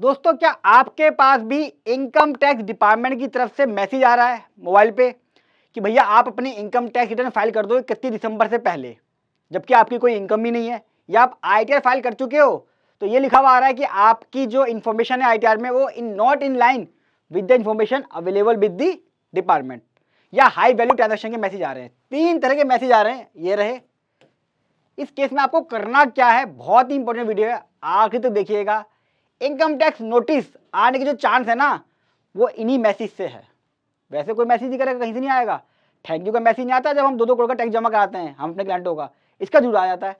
दोस्तों, क्या आपके पास भी इनकम टैक्स डिपार्टमेंट की तरफ से मैसेज आ रहा है मोबाइल पे कि भैया आप अपनी इनकम टैक्स रिटर्न फाइल कर दो 31 दिसंबर से पहले, जबकि आपकी कोई इनकम ही नहीं है, या आप आईटीआर फाइल कर चुके हो तो ये लिखा हुआ आ रहा है कि आपकी जो इन्फॉर्मेशन है आईटीआर में वो not in line with the information available with the department, या हाई वैल्यू ट्रांजेक्शन के मैसेज आ रहे हैं। 3 तरह के मैसेज आ रहे हैं, ये रहे। इस केस में आपको करना क्या है, बहुत ही इंपॉर्टेंट वीडियो है, आखिर तक देखिएगा। इनकम टैक्स नोटिस आने के जो चांस है ना, वो इन्हीं मैसेज से है। वैसे कोई मैसेज नहीं करेगा, कहीं से नहीं आएगा। थैंक यू का मैसेज नहीं आता जब हम 2-2 करोड़ का टैक्स जमा कराते हैं हम अपने क्लाइंटों का, इसका जरूर आ जाता है।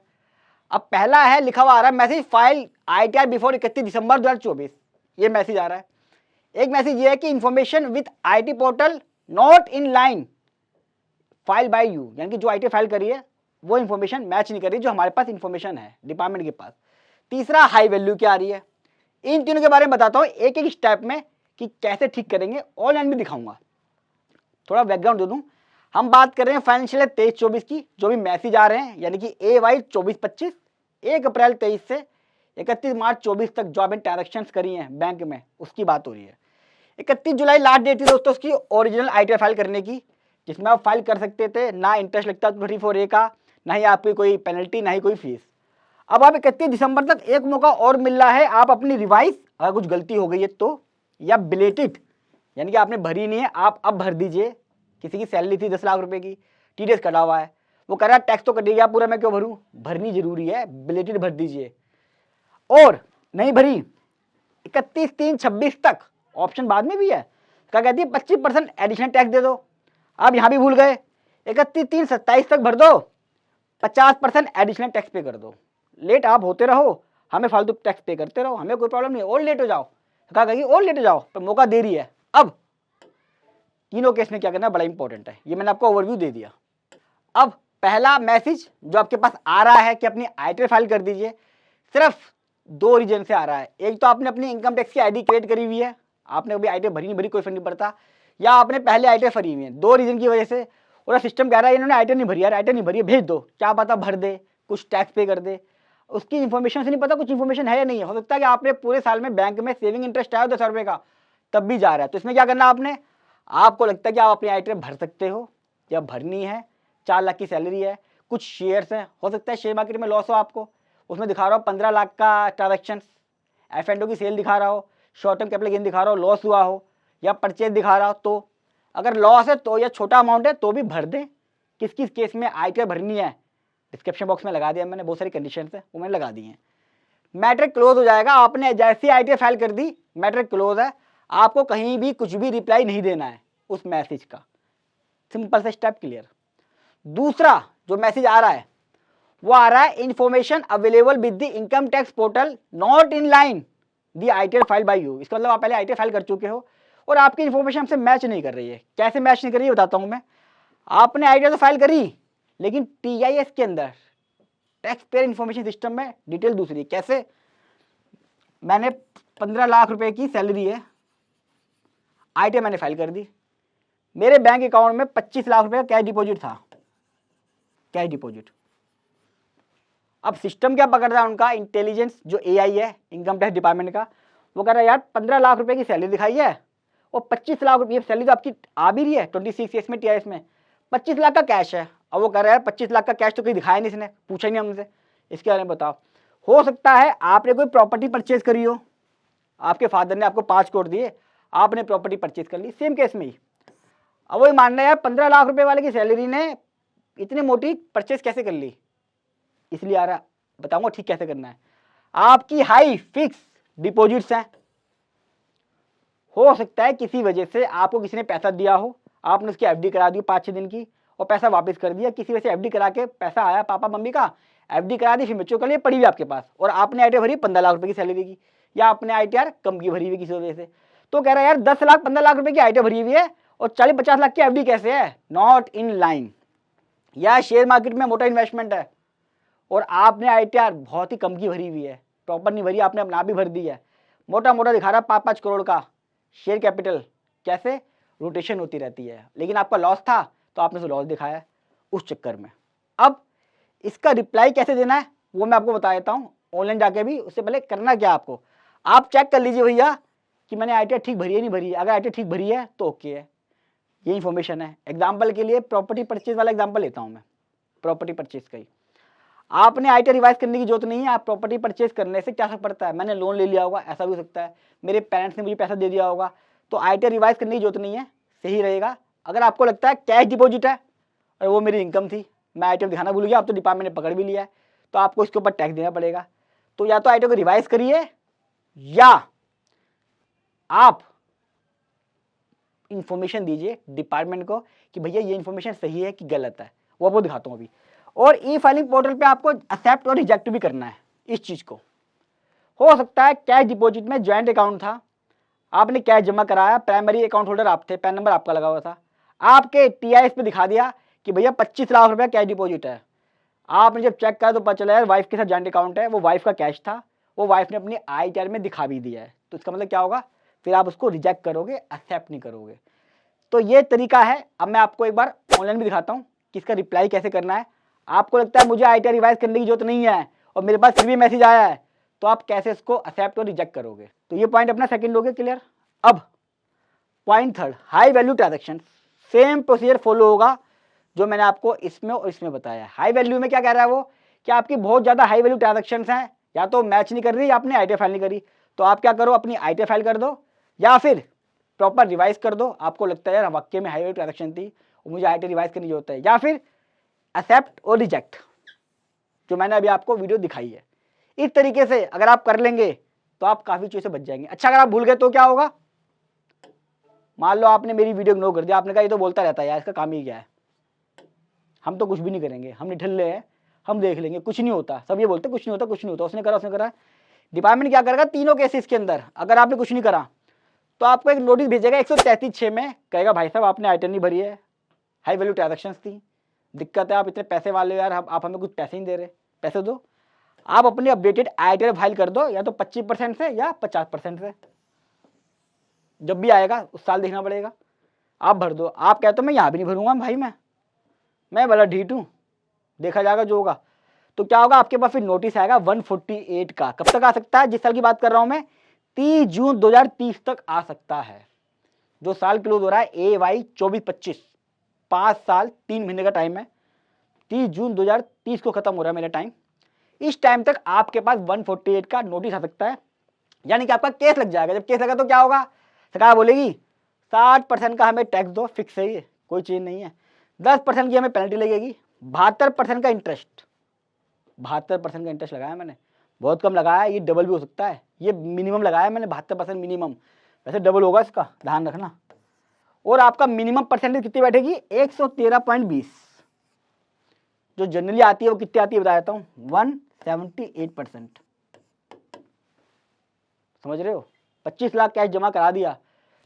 अब पहला है, लिखा हुआ आ रहा है मैसेज फाइल आईटीआर बिफोर 31 दिसंबर 2024, ये मैसेज आ रहा है। एक मैसेज ये है कि information with IT portal not in line file by you, यानी कि जो आईटी फाइल करी है वो इन्फॉर्मेशन मैच नहीं कर रही जो हमारे पास इन्फॉर्मेशन है डिपार्टमेंट के पास। तीसरा, हाई वैल्यू की आ रही है। इन तीनों के बारे में बताता हूँ एक एक स्टेप में कि कैसे ठीक करेंगे, ऑनलाइन भी दिखाऊंगा। थोड़ा बैकग्राउंड दे दूं, हम बात कर रहे हैं फाइनेंशियल 23-24 की, जो भी मैसेज आ रहे हैं, यानी कि AY 24-25 1 अप्रैल 23 से 31 मार्च 24 तक जो आपने ट्रांजेक्शन करी हैं बैंक में, उसकी बात हो रही है। 31 जुलाई लास्ट डेट थी दोस्तों उसकी ओरिजिनल आईटीआर फाइल करने की, जिसमें आप फाइल कर सकते थे, ना इंटरेस्ट लगता 24A का, ना ही आपकी कोई पेनल्टी, ना ही कोई फीस। अब आप 31 दिसंबर तक एक मौका और मिल रहा है, आप अपनी रिवाइज, अगर कुछ गलती हो गई है तो, या बिलेटेड यानी कि आपने भरी नहीं है, आप अब भर दीजिए। किसी की सैलरी थी 10 लाख रुपए की, टीडीएस कटा हुआ है, वो कह रहा है टैक्स तो कटेगा पूरा, मैं क्यों भरूं, भरनी जरूरी है, बिलेटेड भर दीजिए। और नहीं भरी 31/3/26 तक, ऑप्शन बाद में भी है, क्या कहती है 25% एडिशनल टैक्स दे दो। आप यहां भी भूल गए, 31/3/27 तक भर दो, 50% एडिशनल टैक्स पे कर दो। लेट आप होते रहो, हमें फालतू टैक्स पे करते रहो, हमें कोई प्रॉब्लम नहीं, और लेट हो जाओ, कहा कहेगी और लेट हो जाओ, पर मौका दे रही है। अब तीनों केस में क्या करना बड़ा इंपॉर्टेंट है, ये मैंने आपको ओवरव्यू दे दिया। अब पहला मैसेज जो आपके पास आ रहा है कि अपनी आईटीआर फाइल कर दीजिए, सिर्फ 2 रीजन से आ रहा है। एक तो आपने अपनी इनकम टैक्स की आईडी क्रिएट करी हुई है, आपने अभी आईटीआर भरी नहीं भरी कोई फर्क नहीं पड़ता, या आपने पहले आईटीआर भरी हुई है। 2 रीजन की वजह से पूरा सिस्टम कह रहा है इन्होंने आईटीआर नहीं भरी, यार आईटीआर नहीं भरी है, भेज दो, क्या पता भर दे, कुछ टैक्स पे कर दे। उसकी इन्फॉर्मेशन से नहीं पता कुछ इन्फॉर्मेशन है या नहीं है, हो सकता है कि आपने पूरे साल में बैंक में सेविंग इंटरेस्ट आया 10 रुपये का, तब भी जा रहा है। तो इसमें क्या करना आपने, आपको लगता है कि आप अपनी आईटीआर भर सकते हो या भरनी है, 4 लाख की सैलरी है, कुछ शेयर्स हैं, हो सकता है शेयर मार्केट में लॉस हो आपको, उसमें दिखा रहा हो 15 लाख का ट्रांजेक्शन, F&O की सेल दिखा रहा हो, शॉर्ट टर्म कैपिटल गेन दिखा रहा हो, लॉस हुआ हो, या परचेज दिखा रहा हो, तो अगर लॉस है तो, या छोटा अमाउंट है तो भी भर दें। किस किस केस में आईटीआर भरनी है डिस्क्रिप्शन बॉक्स में लगा दिया मैंने, बहुत सारी कंडीशन है वो मैंने लगा दी हैं। मैटर क्लोज हो जाएगा, आपने जैसी आईटीआर फाइल कर दी मैटर क्लोज है, आपको कहीं भी कुछ भी रिप्लाई नहीं देना है उस मैसेज का, सिंपल सा स्टेप क्लियर। दूसरा जो मैसेज आ रहा है वो आ रहा है information available with the income tax portal not in line the ITR file by you. इसका मतलब आप पहले आईटीआर फाइल कर चुके हो और आपकी इन्फॉर्मेशन हमसे मैच नहीं कर रही है। कैसे मैच नहीं कर रही है बताता हूं मैं। आपने आईटीआर तो फाइल करी, लेकिन टीआईएस के अंदर टैक्स पेयर इन्फॉर्मेशन सिस्टम में डिटेल दूसरी। कैसे, मैंने 15 लाख रुपए की सैलरी है, आईटीआर मैंने फाइल कर दी, मेरे बैंक अकाउंट में 25 लाख रुपए का कैश डिपॉजिट था, कैश डिपॉजिट। अब सिस्टम क्या पकड़ रहा है उनका इंटेलिजेंस, जो एआई है इनकम टैक्स डिपार्टमेंट का, वो कह रहा है यार 15 लाख रुपए की सैलरी दिखाई है और 25 लाख रुपये सैलरी तो आपकी आ भी रही है 26 ईयर्स में टीआईएस में, 25 लाख का कैश है। अब वो कह रहा है यार 25 लाख का कैश तो कहीं दिखाया नहीं, इसने पूछा ही नहीं हमसे, इसके बारे में बताओ। हो सकता है आपने कोई प्रॉपर्टी परचेज करी हो, आपके फादर ने आपको 5 करोड़ दिए, आपने प्रॉपर्टी परचेज कर ली, सेम केस में ही। अब वही मान रहे यार 15 लाख रुपए वाले की सैलरी ने इतनी मोटी परचेज कैसे कर ली, इसलिए आ रहा, बताऊंगा ठीक कैसे करना है। आपकी हाई फिक्स डिपॉजिट्स हैं, हो सकता है किसी वजह से आपको किसी ने पैसा दिया हो, आपने उसकी एफडी करा दी 5-6 दिन की और पैसा वापस कर दिया, किसी वजह से एफडी करा के पैसा आया पापा मम्मी का, एफडी करा दी, फिर बच्चों के लिए पड़ी हुई आपके पास, और आपने आईटीआर भरी 15 लाख रुपए की सैलरी की, या आपने आईटीआर कम की भरी हुई किसी वजह से। तो कह रहा है यार 10 लाख 15 लाख रुपए की आईटीआर भरी हुई है और 40-50 लाख की एफडी कैसे है, नॉट इन लाइन। या शेयर मार्केट में मोटा इन्वेस्टमेंट है और आपने आईटीआर बहुत ही कम की भरी हुई है, प्रॉपर नहीं भरी, आपने अपना भी भर दी है, मोटा मोटा दिखा रहा 5-5 करोड़ का शेयर कैपिटल, कैसे रोटेशन होती रहती है, लेकिन आपका लॉस था तो आपने उसे लॉस दिखाया उस चक्कर में। अब इसका रिप्लाई कैसे देना है वो मैं आपको बता देता हूँ ऑनलाइन जाके भी। उससे पहले करना क्या आपको, आप चेक कर लीजिए भैया कि मैंने ITR ठीक भरी है नहीं भरी है। अगर ITR ठीक भरी है तो ओके है, ये इन्फॉर्मेशन है। एग्जाम्पल के लिए प्रॉपर्टी परचेज वाला एग्जाम्पल लेता हूँ मैं, प्रॉपर्टी परचेज का ही। आपने ITR रिवाइज करने की जरूरत नहीं है। आप प्रॉपर्टी परचेज करने से क्या फर्क पड़ता है, मैंने लोन ले लिया होगा, ऐसा भी हो सकता है, मेरे पेरेंट्स ने मुझे पैसा दे दिया होगा, तो ITR रिवाइज करने की जरूरत नहीं है, सही रहेगा। अगर आपको लगता है कैश डिपॉजिट है और वो मेरी इनकम थी, मैं ITR दिखाना भूल गया, अब तो डिपार्टमेंट ने पकड़ भी लिया है, तो आपको इसके ऊपर टैक्स देना पड़ेगा। तो या तो ITR को रिवाइज करिए या आप इंफॉर्मेशन दीजिए डिपार्टमेंट को कि भैया ये इंफॉर्मेशन सही है कि गलत है, वो आपको दिखाता हूँ अभी। और ई फाइलिंग पोर्टल पे आपको एक्सेप्ट और रिजेक्ट भी करना है इस चीज को। हो सकता है कैश डिपॉजिट में ज्वाइंट अकाउंट था, आपने कैश जमा कराया, प्राइमरी अकाउंट होल्डर आप थे, पैन नंबर आपका लगा हुआ था, आपके TIS पे दिखा दिया कि भैया 25 लाख रुपया कैश डिपॉजिट है। आपने जब चेक करा तो पता चला यार वाइफ के साथ ज्वाइंट अकाउंट है, वो वाइफ का कैश था, वो वाइफ ने अपनी ITR में दिखा भी दिया है। तो इसका मतलब क्या होगा, फिर आप उसको रिजेक्ट करोगे, एक्सेप्ट नहीं करोगे। तो ये तरीका है। अब मैं आपको एक बार ऑनलाइन भी दिखाता हूँ कि इसका रिप्लाई कैसे करना है। आपको लगता है मुझे ITR रिवाइज करने की जरूरत नहीं है और मेरे पास फिर भी मैसेज आया है, तो आप कैसे इसको एक्सेप्ट और रिजेक्ट करोगे। तो ये पॉइंट अपना सेकंड हो गया क्लियर। अब point third, high value transaction, same procedure follow होगा जो मैंने आपको इसमें और इसमें बताया। हाई वैल्यू में क्या कह रहा है वो, कि आपकी बहुत ज्यादा हाई वैल्यू ट्रांजेक्शंस हैं, या तो मैच नहीं कर रही या आपने ITR फाइल नहीं करी, तो आप क्या करो, अपनी ITR फाइल कर दो या फिर प्रॉपर रिवाइज कर दो। आपको लगता है यार वाक्य में हाई वैल्यू ट्रांजेक्शन थी और मुझे ITR रिवाइज करने की जरूरत है, या फिर एक्सेप्ट और रिजेक्ट जो मैंने अभी आपको वीडियो दिखाई है। इस तरीके से अगर आप कर लेंगे तो आप काफी चीजों से बच जाएंगे। अच्छा, अगर आप भूल गए तो क्या होगा, मान लो आपने मेरी वीडियो इग्नोर कर दिया, आपने कहा ये तो बोलता रहता है यार, इसका काम ही क्या है, हम तो कुछ भी नहीं करेंगे, हम निठल्ले हैं, हम देख लेंगे, कुछ नहीं होता, सब ये बोलते कुछ नहीं होता, कुछ नहीं होता, उसने करा। डिपार्टमेंट क्या करेगा, तीनों केसेस के अंदर अगर आपने कुछ नहीं करा तो आपको एक नोटिस भेजेगा 133(6) में, कहेगा भाई साहब आपने ITR नहीं भरी है, हाई वैल्यू ट्रांजेक्शंस थी, दिक्कत है, आप इतने पैसे वाले हो यार, आप हमें कुछ पैसे नहीं दे रहे, पैसे दो। आप अपनी अपडेटेड ITR फाइल कर दो, या तो 25% से या 50% से, जब भी आएगा उस साल देखना पड़ेगा, आप भर दो। आप कहते हो मैं यहाँ भी नहीं भरूंगा भाई, मैं बड़ा ढीठ हूँ, देखा जाएगा जो होगा। तो क्या होगा, आपके पास फिर नोटिस आएगा 148 का। कब तक आ सकता है, जिस साल की बात कर रहा हूं मैं, 30 जून 2030 तक आ सकता है। जो साल क्लोज हो रहा है AY 24-25, 5 साल 3 महीने का टाइम है, 30 जून 2030 को खत्म हो रहा है मेरा टाइम। इस टाइम तक आपके पास 148 का नोटिस आ सकता है, यानी कि आपका केस लग जाएगा। जब केस लगा तो क्या होगा, सरकार बोलेगी 60% का हमें टैक्स दो, फिक्स है ये, कोई चीज नहीं है, 10% की हमें पेनल्टी लगेगी, 72% का इंटरेस्ट, 72% का इंटरेस्ट लगाया मैंने, बहुत कम लगाया, ये डबल भी हो सकता है, ये मिनिमम लगाया मैंने 72% मिनिमम, वैसे डबल होगा इसका, ध्यान रखना। और आपका मिनिमम परसेंटेज कितनी बैठेगी, 113.20, जो जनरली आती है वो कितनी आती है बता देता हूँ, 178%। समझ रहे हो, 25 लाख कैश जमा करा दिया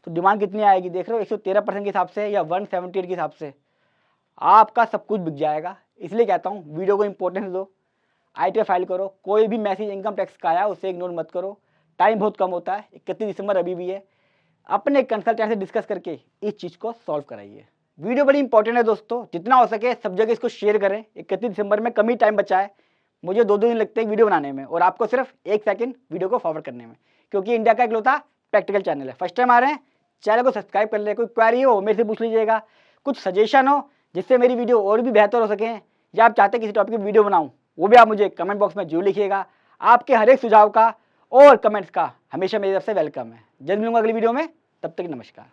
तो डिमांड कितनी आएगी देख रहे हो, 113% के हिसाब से या 178 के हिसाब से आपका सब कुछ बिक जाएगा। इसलिए कहता हूँ वीडियो को इंपॉर्टेंस दो, ITR फाइल करो, कोई भी मैसेज इनकम टैक्स का आया उसे इग्नोर मत करो, टाइम बहुत कम होता है, 31 दिसंबर अभी भी है, अपने कंसल्टेंट से डिस्कस करके इस चीज़ को सॉल्व कराइए। वीडियो बड़ी इंपॉर्टेंट है दोस्तों, जितना हो सके सब जगह इसको शेयर करें। 31 दिसंबर में कम ही टाइम बचा है, मुझे 2 दिन लगते हैं वीडियो बनाने में और आपको सिर्फ 1 सेकंड वीडियो को फॉरवर्ड करने में, क्योंकि इंडिया का इकलौता प्रैक्टिकल चैनल है। फर्स्ट टाइम आ रहे हैं, चैनल को सब्सक्राइब कर ले, कोई क्वेरी हो मेरे से पूछ लीजिएगा, कुछ सजेशन हो जिससे मेरी वीडियो और भी बेहतर हो सके, या आप चाहते हैं किसी टॉपिक की वीडियो बनाऊं, वो भी आप मुझे कमेंट बॉक्स में जरूर लिखिएगा। आपके हर एक सुझाव का और कमेंट्स का हमेशा मेरी तरफ से वेलकम है। जल्द मिलूंगा अगली वीडियो में, तब तक नमस्कार।